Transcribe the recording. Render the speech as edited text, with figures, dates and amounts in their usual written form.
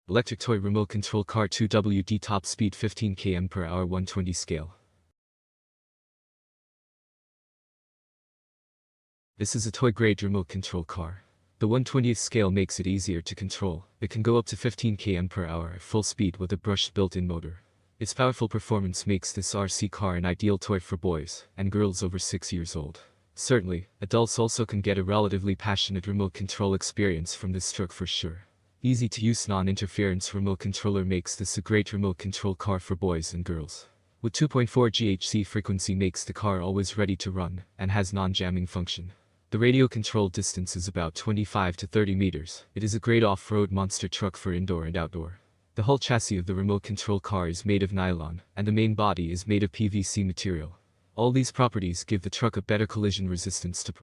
Electric toy remote control car 2WD, top speed 15 km/h, 120 scale. This is a toy-grade remote control car. The 1/20th scale makes it easier to control. It can go up to 15 km/h at full speed with a brushed built-in motor. Its powerful performance makes this RC car an ideal toy for boys and girls over 6 years old. Certainly, adults also can get a relatively passionate remote control experience from this truck for sure. Easy-to-use non-interference remote controller makes this a great remote control car for boys and girls. With 2.4 GHz frequency makes the car always ready to run and has non-jamming function. The radio control distance is about 25 to 30 meters. It is a great off-road monster truck for indoor and outdoor. The whole chassis of the remote control car is made of nylon, and the main body is made of PVC material. All these properties give the truck a better collision resistance to